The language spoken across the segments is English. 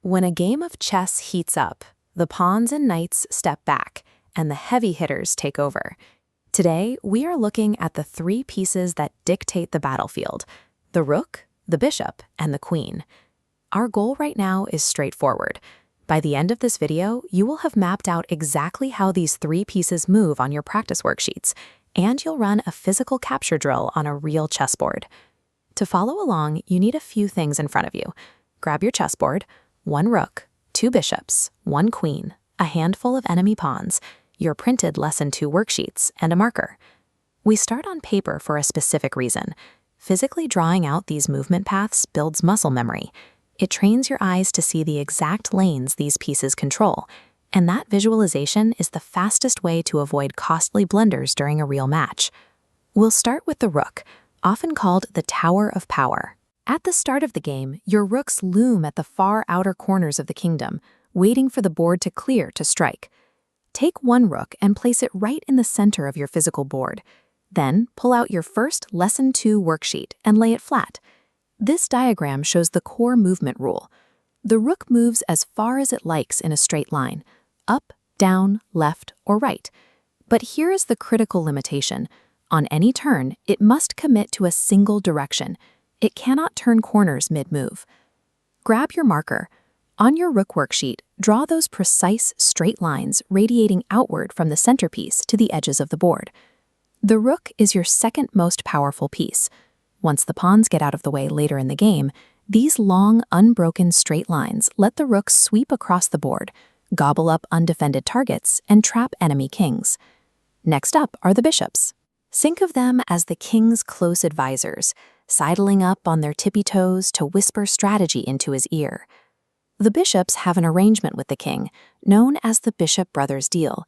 When a game of chess heats up, the pawns and knights step back, and the heavy hitters take over. Today, we are looking at the three pieces that dictate the battlefield: the rook, the bishop, and the queen. Our goal right now is straightforward. By the end of this video, you will have mapped out exactly how these three pieces move on your practice worksheets, and you'll run a physical capture drill on a real chessboard. To follow along, you need a few things in front of you. Grab your chessboard, one rook, two bishops, one queen, a handful of enemy pawns, your printed Lesson 2 worksheets, and a marker. We start on paper for a specific reason. Physically drawing out these movement paths builds muscle memory. It trains your eyes to see the exact lanes these pieces control, and that visualization is the fastest way to avoid costly blunders during a real match. We'll start with the rook, often called the Tower of Power. At the start of the game, your rooks loom at the far outer corners of the kingdom, waiting for the board to clear to strike. Take one rook and place it right in the center of your physical board. Then, pull out your first Lesson 2 worksheet and lay it flat. This diagram shows the core movement rule. The rook moves as far as it likes in a straight line, up, down, left, or right. But here is the critical limitation. On any turn, it must commit to a single direction. It cannot turn corners mid-move. Grab your marker. On your rook worksheet, draw those precise straight lines radiating outward from the centerpiece to the edges of the board. The rook is your second most powerful piece. Once the pawns get out of the way later in the game, these long, unbroken straight lines let the rook sweep across the board, gobble up undefended targets, and trap enemy kings. Next up are the bishops. Think of them as the king's close advisors, sidling up on their tippy toes to whisper strategy into his ear. The bishops have an arrangement with the king, known as the Bishop Brothers Deal.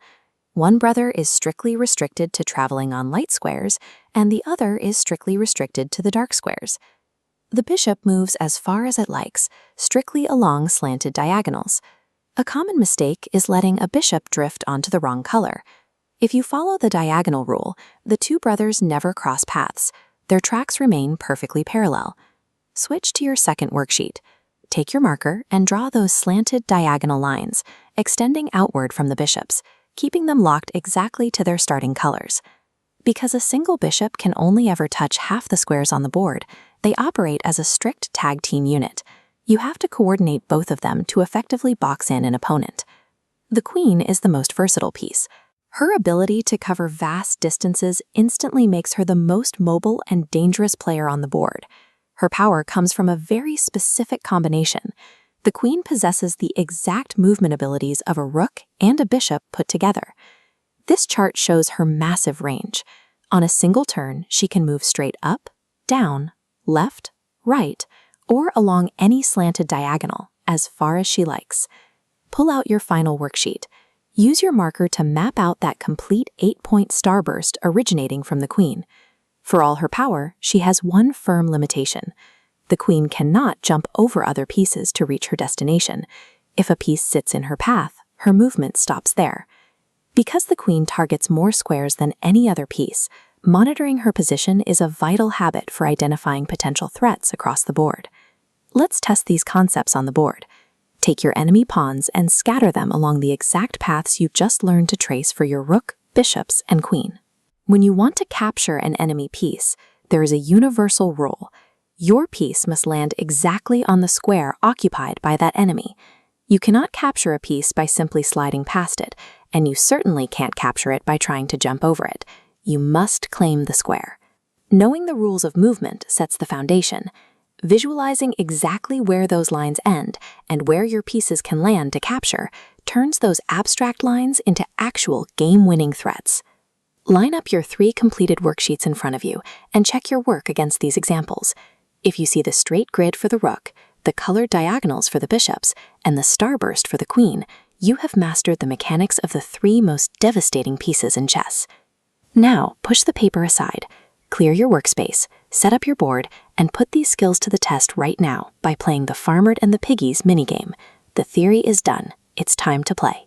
One brother is strictly restricted to traveling on light squares, and the other is strictly restricted to the dark squares. The bishop moves as far as it likes, strictly along slanted diagonals. A common mistake is letting a bishop drift onto the wrong color. If you follow the diagonal rule, the two brothers never cross paths. Their tracks remain perfectly parallel. Switch to your second worksheet. Take your marker and draw those slanted diagonal lines, extending outward from the bishops, keeping them locked exactly to their starting colors. Because a single bishop can only ever touch half the squares on the board, they operate as a strict tag team unit. You have to coordinate both of them to effectively box in an opponent. The queen is the most versatile piece. Her ability to cover vast distances instantly makes her the most mobile and dangerous player on the board. Her power comes from a very specific combination. The queen possesses the exact movement abilities of a rook and a bishop put together. This chart shows her massive range. On a single turn, she can move straight up, down, left, right, or along any slanted diagonal, as far as she likes. Pull out your final worksheet. Use your marker to map out that complete 8-point starburst originating from the queen. For all her power, she has one firm limitation. The queen cannot jump over other pieces to reach her destination. If a piece sits in her path, her movement stops there. Because the queen targets more squares than any other piece, monitoring her position is a vital habit for identifying potential threats across the board. Let's test these concepts on the board. Take your enemy pawns and scatter them along the exact paths you just learned to trace for your rook, bishops, and queen. When you want to capture an enemy piece, there is a universal rule. Your piece must land exactly on the square occupied by that enemy. You cannot capture a piece by simply sliding past it, and you certainly can't capture it by trying to jump over it. You must claim the square. Knowing the rules of movement sets the foundation. Visualizing exactly where those lines end and where your pieces can land to capture turns those abstract lines into actual game-winning threats. Line up your 3 completed worksheets in front of you and check your work against these examples. If you see the straight grid for the rook, the colored diagonals for the bishops, and the starburst for the queen, you have mastered the mechanics of the 3 most devastating pieces in chess. Now, push the paper aside, clear your workspace, set up your board, and put these skills to the test right now by playing the Farmered and the Piggies minigame. The theory is done. It's time to play.